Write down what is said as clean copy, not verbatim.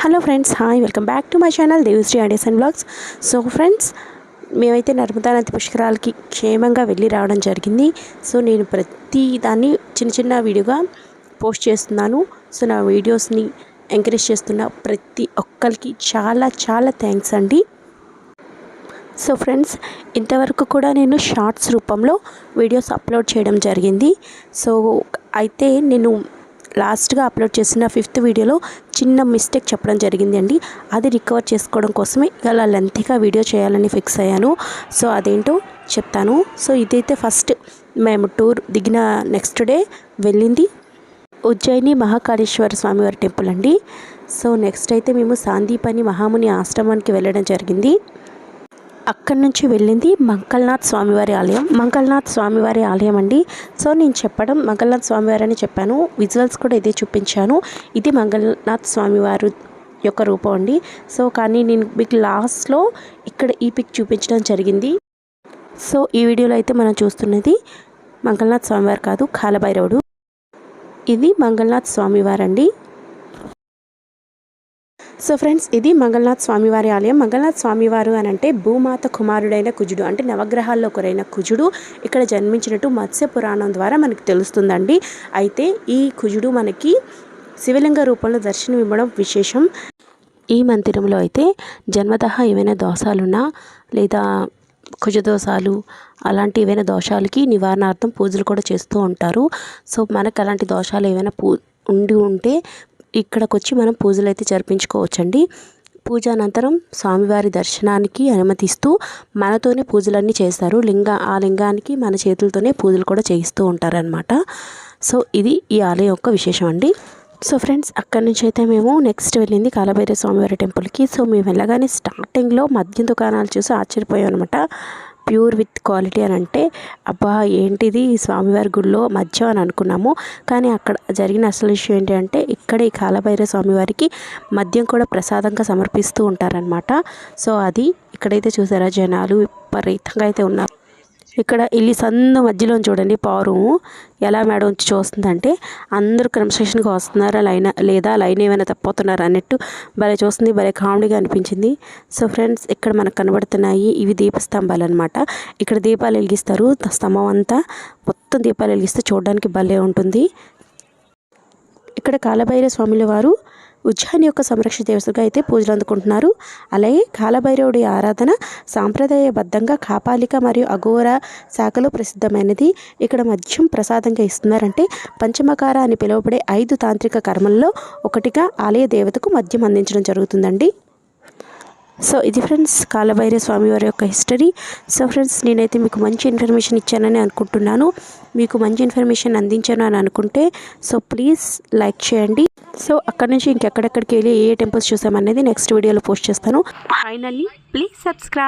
Hello friends, hi, welcome back to my channel Devishri and blogs. So friends, మేమైతే నర్మదా నది పుష్కరాలకి క్షేమంగా వెళ్ళి రావడం జరిగింది. సో నేను ప్రతి దాన్ని చిన్న వీడియోగా పోస్ట్ చేస్తున్నాను. సో నా వీడియోస్ని ఎంకరేజ్ చేస్తున్న ప్రతి ఒక్కరికి చాలా చాలా థ్యాంక్స్ అండి. సో ఫ్రెండ్స్, ఇంతవరకు కూడా నేను షార్ట్స్ రూపంలో వీడియోస్ అప్లోడ్ చేయడం జరిగింది. సో అయితే నేను లాస్ట్గా అప్లోడ్ చేసిన 5th వీడియోలో చిన్న మిస్టేక్ చెప్పడం జరిగింది అండి. అది రికవర్ చేసుకోవడం కోసమే ఇలా లెంతీగా వీడియో చేయాలని ఫిక్స్ అయ్యాను. సో అదేంటో చెప్తాను. సో ఇదైతే ఫస్ట్ మేము టూర్ దిగిన నెక్స్ట్ డే వెళ్ళింది ఉజ్జయిని మహాకాళేశ్వర స్వామివారి టెంపుల్ అండి. సో నెక్స్ట్ అయితే మేము సాందీపని మహాముని ఆశ్రమానికి వెళ్ళడం జరిగింది. అక్కడి నుంచి వెళ్ళింది మంగళనాథ్ స్వామివారి ఆలయం అండి. సో నేను చెప్పడం మంగళనాథ్ స్వామివారి అని చెప్పాను, విజువల్స్ కూడా ఇదే చూపించాను. ఇది మంగళనాథ్ స్వామివారు యొక్క రూపం అండి. సో కానీ నేను మీకు లాస్ట్లో ఇక్కడ ఈ పిక్ చూపించడం జరిగింది. సో ఈ వీడియోలో అయితే మనం చూస్తున్నది మంగళనాథ్ స్వామివారు కాదు, కాలభైరవుడు. ఇది మంగళనాథ్ స్వామివారు అండి. సో ఫ్రెండ్స్, ఇది మంగళనాథ్ స్వామివారి ఆలయం. మంగళనాథ్ స్వామివారు అని అంటే భూమాత కుమారుడైన కుజుడు, అంటే నవగ్రహాల్లో ఒకరైన కుజుడు ఇక్కడ జన్మించినట్టు మత్స్య పురాణం ద్వారా మనకి తెలుస్తుందండి. అయితే ఈ కుజుడు మనకి శివలింగ రూపంలో దర్శనం ఇవ్వడం విశేషం. ఈ మందిరంలో అయితే జన్మతః ఏవైనా దోషాలున్నా లేదా కుజదోషాలు అలాంటి ఏవైనా దోషాలకి నివారణార్థం పూజలు కూడా చేస్తూ ఉంటారు. సో మనకు అలాంటి దోషాలు ఏవైనా ఉంటే ఇక్కడికి వచ్చి మనం పూజలు అయితే జరిపించుకోవచ్చండి. పూజ అనంతరం స్వామివారి దర్శనానికి అనుమతిస్తూ మనతోనే పూజలన్నీ చేస్తారు. ఆ లింగానికి మన చేతులతోనే పూజలు కూడా చేయిస్తూ ఉంటారనమాట. సో ఇది ఈ ఆలయం యొక్క విశేషం అండి. సో ఫ్రెండ్స్, అక్కడి నుంచి అయితే మేము నెక్స్ట్ వెళ్ళింది కాలభైరవ స్వామివారి టెంపుల్కి. సో మేము వెళ్ళగానే స్టార్టింగ్లో మద్యం దుకాణాలు చూసి ఆశ్చర్యపోయాం అనమాట. ప్యూర్ విత్ క్వాలిటీ అని అంటే అబ్బా ఏంటిది స్వామివారి గుడిలో మద్యం అని అనుకున్నాము. కానీ అక్కడ జరిగిన అసలు విషయం ఏంటి అంటే ఇక్కడ ఈ కాలభైరవ స్వామివారికి మద్యం కూడా ప్రసాదంగా సమర్పిస్తూ ఉంటారనమాట. సో అది ఇక్కడైతే చూసారా, జనాలు విపరీతంగా అయితే ఉన్నారు. ఇక్కడ ఇల్లి సందు మధ్యలో చూడండి పావురం ఎలా మేడ ఉంచి చూస్తుందంటే అందరూ క్రమశిక్షణగా వస్తున్నారా లైన్ ఏమైనా తప్పిపోతున్నారు అన్నట్టు భలే చూస్తుంది. భలే కామెడీగా అనిపించింది. సో ఫ్రెండ్స్, ఇక్కడ మనకు కనబడుతున్నాయి ఇవి దీపస్తంభాలు అనమాట. ఇక్కడ దీపాలు వెలిగిస్తారు. స్తంభం అంతా మొత్తం దీపాలు వెలిగిస్తే చూడడానికి భలే ఉంటుంది. ఇక్కడ కాలభైరవ స్వాముల వారు ఉజ్జయిని యొక్క సంరక్షణ దేవతగా అయితే పూజలు అందుకుంటున్నారు. అలాగే కాలభైరవుడి ఆరాధన సాంప్రదాయబద్ధంగా కాపాలిక మరియు అఘోర శాఖలో ప్రసిద్ధమైనది. ఇక్కడ మద్యం ప్రసాదంగా ఇస్తున్నారంటే పంచమకార అని పిలువబడే 5 తాంత్రిక కర్మల్లో ఒకటిగా ఆలయ దేవతకు మద్యం అందించడం జరుగుతుందండి. సో ఇది ఫ్రెండ్స్ కాలభైరవ స్వామివారి యొక్క హిస్టరీ. సో ఫ్రెండ్స్, నేనైతే మీకు మంచి ఇన్ఫర్మేషన్ ఇచ్చానని అనుకుంటున్నాను. మీకు మంచి ఇన్ఫర్మేషన్ అందించాను అని అనుకుంటే సో ప్లీజ్ లైక్ చేయండి. సో అక్కడ నుంచి ఇంకెక్కడెక్కడికి వెళ్ళి ఏ టెంపుల్స్ చూసామనేది నెక్స్ట్ వీడియోలో పోస్ట్ చేస్తాను. Finally please subscribe.